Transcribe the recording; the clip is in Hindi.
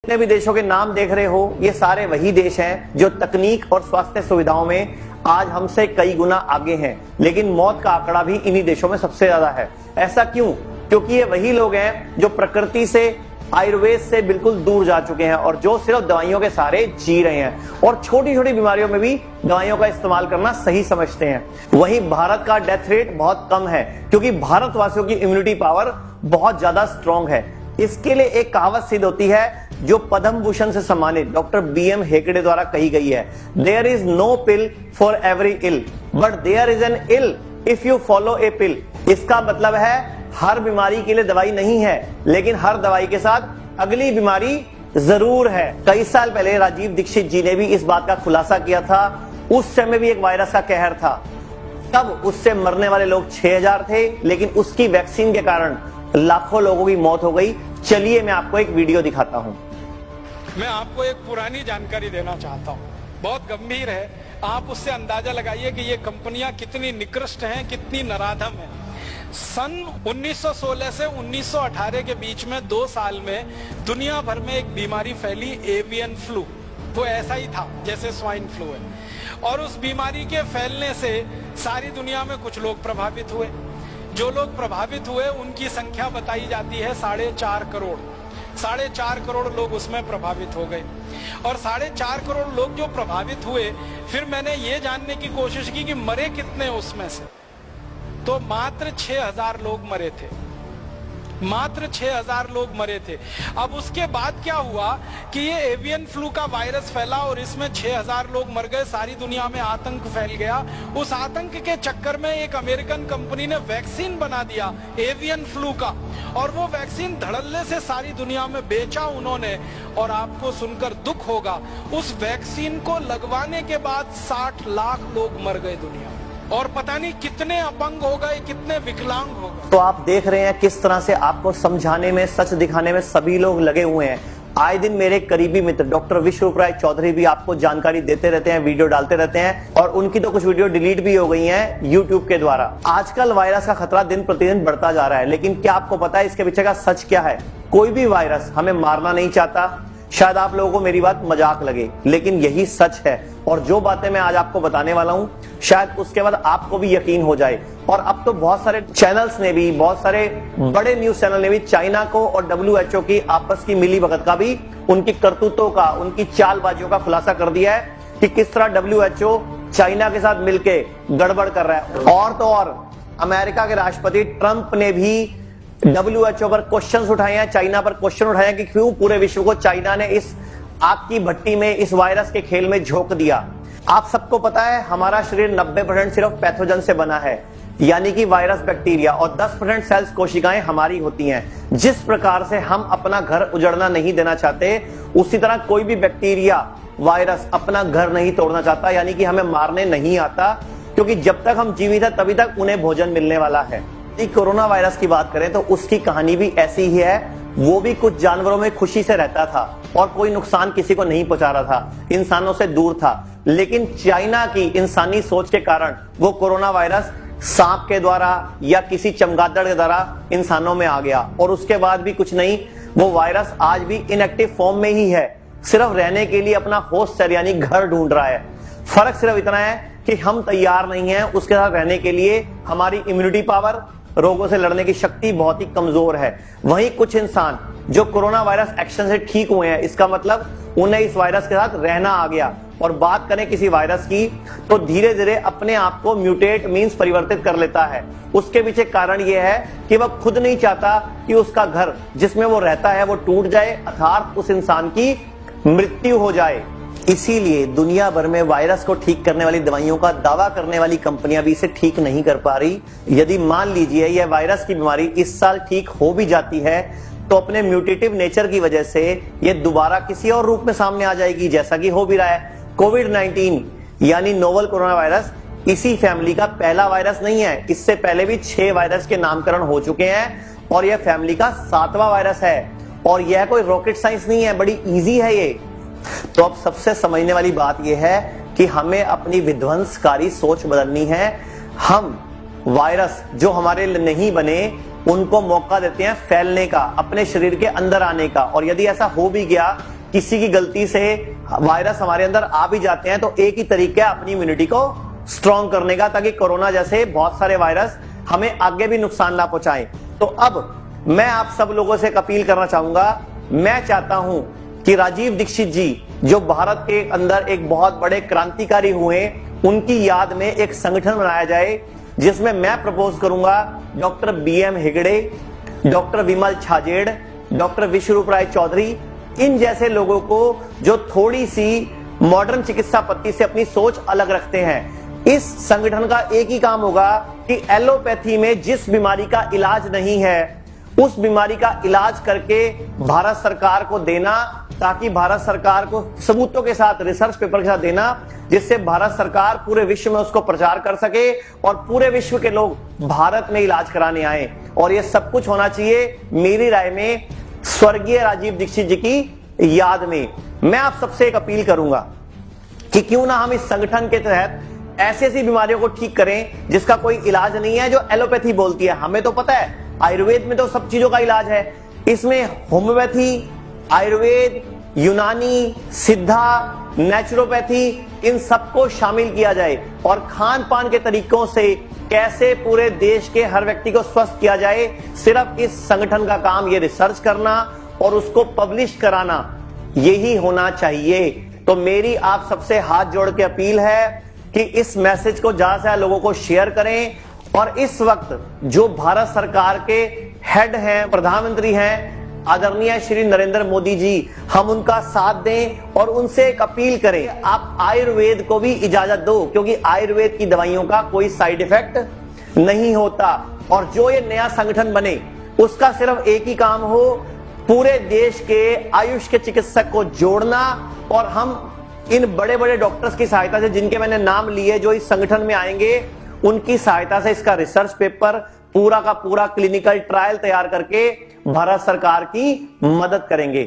जितने भी देशों के नाम देख रहे हो, ये सारे वही देश हैं जो तकनीक और स्वास्थ्य सुविधाओं में आज हमसे कई गुना आगे हैं, लेकिन मौत का आंकड़ा भी इन्हीं देशों में सबसे ज्यादा है। ऐसा क्यों? क्योंकि ये वही लोग हैं जो प्रकृति से, आयुर्वेद से बिल्कुल दूर जा चुके हैं और जो सिर्फ दवाइयों के सहारे जी रहे हैं और छोटी छोटी बीमारियों में भी दवाइयों का इस्तेमाल करना सही समझते हैं। वहीं भारत का डेथ रेट बहुत कम है क्योंकि भारतवासियों की इम्यूनिटी पावर बहुत ज्यादा स्ट्रांग है। इसके लिए एक कहावत सिद्ध होती है जो पद्म भूषण से सम्मानित डॉक्टर BM हेगड़े द्वारा कही गई है, there is no pill for every ill but there is an ill if you follow a pill. इसका मतलब है हर बीमारी के लिए दवाई नहीं है, लेकिन हर दवाई के साथ अगली बीमारी जरूर है। कई साल पहले राजीव दीक्षित जी ने भी इस बात का खुलासा किया था। उस समय भी एक वायरस का कहर था, तब उससे मरने वाले लोग 6000 थे, लेकिन उसकी वैक्सीन के कारण लाखों लोगों की मौत हो गई। चलिए मैं आपको एक वीडियो दिखाता हूं। मैं आपको एक पुरानी जानकारी देना चाहता हूं, बहुत गंभीर है। आप उससे अंदाजा लगाइए कि ये कंपनियां कितनी निकृष्ट हैं, कितनी नराधम हैं। सन 1916 से 1918 के बीच में 2 साल में दुनिया भर में एक बीमारी फैली, एवियन फ्लू। वो ऐसा ही था जैसे स्वाइन फ्लू है, और उस बीमारी के फैलने से सारी दुनिया में कुछ लोग प्रभावित हुए। जो लोग प्रभावित हुए उनकी संख्या बताई जाती है 4.5 करोड़। 4.5 करोड़ लोग उसमें प्रभावित हो गए, और 4.5 करोड़ लोग जो प्रभावित हुए, फिर मैंने ये जानने की कोशिश की कि मरे कितने उसमें से, तो मात्र 6000 लोग मरे थे। मात्र 6000 लोग मरे थे। अब उसके बाद क्या हुआ कि ये एवियन फ्लू का वायरस फैला और इसमें 6000 लोग मर गए, सारी दुनिया में आतंक फैल गया। उस आतंक के चक्कर में एक अमेरिकन कंपनी ने वैक्सीन बना दिया एवियन फ्लू का, और वो वैक्सीन धड़ल्ले से सारी दुनिया में बेचा उन्होंने। और आपको सुनकर दुख होगा, उस वैक्सीन को लगवाने के बाद 60 लाख लोग मर गए दुनिया में, और पता नहीं कितने अपंग हो गए, कितने विकलांग हो गए। तो आप देख रहे हैं किस तरह से आपको समझाने में, सच दिखाने में सभी लोग लगे हुए हैं। आए दिन मेरे करीबी मित्र डॉक्टर विश्व राय चौधरी भी आपको जानकारी देते रहते हैं, वीडियो डालते रहते हैं, और उनकी तो कुछ वीडियो डिलीट भी हो गई हैं यूट्यूब के द्वारा। आजकल वायरस का खतरा दिन प्रतिदिन बढ़ता जा रहा है, लेकिन क्या आपको पता है इसके पीछे का सच क्या है? कोई भी वायरस हमें मारना नहीं चाहता। शायद आप लोगों को मेरी बात मजाक लगे, लेकिन यही सच है। और जो बातें मैं आज आपको बताने वाला हूं, शायद उसके बाद आपको भी यकीन हो जाए। और अब तो बहुत सारे चैनल्स ने भी, बहुत सारे बड़े न्यूज चैनल ने भी चाइना को और WHO की आपस की मिलीभगत का भी, उनकी करतूतों का, उनकी चालबाजियों का खुलासा कर दिया है कि किस तरह WHO चाइना के साथ मिलके गड़बड़ कर रहा है। और तो और अमेरिका के राष्ट्रपति ट्रंप ने भी WHO पर क्वेश्चंस उठाए हैं, चाइना पर क्वेश्चन उठाए हैं कि क्यों पूरे विश्व को चाइना ने इस आग की भट्टी में, इस वायरस के खेल में झोंक दिया। आप सबको पता है हमारा शरीर 90% सिर्फ पैथोजन से बना है, यानी कि वायरस, बैक्टीरिया, और 10% सेल्स, कोशिकाएं हमारी होती हैं। जिस प्रकार से हम अपना घर उजड़ना नहीं देना चाहते, उसी तरह कोई भी बैक्टीरिया, वायरस अपना घर नहीं तोड़ना चाहता, यानी कि हमें मारने नहीं आता, क्योंकि जब तक हम जीवित हैं तभी तक उन्हें भोजन मिलने वाला है। कोरोना वायरस की बात करें तो उसकी कहानी भी ऐसी ही है। वो भी कुछ जानवरों में खुशी से रहता था और कोई नुकसान किसी को नहीं पहुंचा रहा था, इंसानों से दूर था। लेकिन चाइना की इंसानी सोच के कारण वो कोरोना वायरस सांप के द्वारा या किसी चमगादड़ के द्वारा इंसानों में आ गया, और उसके बाद भी कुछ नहीं, वो वायरस आज भी इनएक्टिव फॉर्म में ही है, सिर्फ रहने के लिए अपना होस्ट सेल यानी घर ढूंढ रहा है। फर्क सिर्फ इतना है कि हम तैयार नहीं हैं उसके साथ रहने के लिए। हमारी इम्यूनिटी पावर, रोगों से लड़ने की शक्ति बहुत ही कमजोर है। वहीं कुछ इंसान जो कोरोना वायरस एक्शन से ठीक हुए हैं, इसका मतलब उन्हें इस वायरस के साथ रहना आ गया। और बात करें किसी वायरस की, तो धीरे धीरे अपने आप को म्यूटेट मींस परिवर्तित कर लेता है। उसके पीछे कारण यह है कि वह खुद नहीं चाहता कि उसका घर जिसमें वो रहता है वो टूट जाए, अर्थात उस इंसान की मृत्यु हो जाए। इसीलिए दुनिया भर में वायरस को ठीक करने वाली दवाइयों का दावा करने वाली कंपनियां भी इसे ठीक नहीं कर पा रही। यदि मान लीजिए यह वायरस की बीमारी इस साल ठीक हो भी जाती है, तो अपने म्यूटेटिव नेचर की वजह से यह दोबारा किसी और रूप में सामने आ जाएगी, जैसा कि हो भी रहा है। कोविड-19 यानी नोवल कोरोना वायरस इसी फैमिली का पहला वायरस नहीं है। इससे पहले भी 6 वायरस के नामकरण हो चुके हैं, और यह फैमिली का 7वां वायरस है। और यह कोई रॉकेट साइंस नहीं है, बड़ी इजी है ये। तो अब सबसे समझने वाली बात यह है कि हमें अपनी विध्वंसकारी सोच बदलनी है। हम वायरस जो हमारे लिए नहीं बने, उनको मौका देते हैं फैलने का, अपने शरीर के अंदर आने का। और यदि ऐसा हो भी गया किसी की गलती से वायरस हमारे अंदर आ भी जाते हैं तो एक ही तरीका है अपनी इम्यूनिटी को स्ट्रॉन्ग करने का, ताकि कोरोना जैसे बहुत सारे वायरस हमें आगे भी नुकसान ना पहुंचाएं। तो अब मैं आप सब लोगों से एक अपील करना चाहूंगा। मैं चाहता हूं कि राजीव दीक्षित जी जो भारत के अंदर एक बहुत बड़े क्रांतिकारी हुए, उनकी याद में एक संगठन बनाया जाए जिसमें मैं प्रपोज करूंगा डॉक्टर BM हेगड़े, डॉक्टर विमल छाजेड़, डॉक्टर विश्वरूप राय चौधरी, इन जैसे लोगों को जो थोड़ी सी मॉडर्न चिकित्सा पद्धति से अपनी सोच अलग रखते हैं। इस संगठन का एक ही काम होगा कि एलोपैथी में जिस बीमारी का इलाज नहीं है उस बीमारी का इलाज करके भारत सरकार को देना, ताकि भारत सरकार को सबूतों के साथ, रिसर्च पेपर के साथ देना, जिससे भारत सरकार पूरे विश्व में उसको प्रचार कर सके और पूरे विश्व के लोग भारत में इलाज कराने आए। और ये सब कुछ होना चाहिए मेरी राय में स्वर्गीय राजीव दीक्षित जी की याद में। मैं आप सबसे एक अपील करूंगा कि क्यों ना हम इस संगठन के तहत ऐसी ऐसी बीमारियों को ठीक करें जिसका कोई इलाज नहीं है, जो एलोपैथी बोलती है। हमें तो पता है आयुर्वेद में तो सब चीजों का इलाज है, इसमें होम्योपैथी, आयुर्वेद, यूनानी, सिद्धा, नेचुरोपैथी, इन सबको शामिल किया जाए और खान पान के तरीकों से कैसे पूरे देश के हर व्यक्ति को स्वस्थ किया जाए, सिर्फ इस संगठन का काम ये रिसर्च करना और उसको पब्लिश कराना, यही होना चाहिए। तो मेरी आप सबसे हाथ जोड़ के अपील है कि इस मैसेज को ज्यादा से ज्यादा लोगों को शेयर करें और इस वक्त जो भारत सरकार के हेड हैं, प्रधानमंत्री हैं, आदरणीय श्री नरेंद्र मोदी जी, हम उनका साथ दें और उनसे एक अपील करें, आप आयुर्वेद को भी इजाजत दो, क्योंकि आयुर्वेद की दवाइयों का कोई साइड इफेक्ट नहीं होता। और जो ये नया संगठन बने उसका सिर्फ एक ही काम हो, पूरे देश के आयुष के चिकित्सक को जोड़ना और हम इन बड़े बड़े डॉक्टर्स की सहायता से, जिनके मैंने नाम लिए, जो इस संगठन में आएंगे, उनकी सहायता से इसका रिसर्च पेपर, पूरा का पूरा क्लिनिकल ट्रायल तैयार करके भारत सरकार की मदद करेंगे।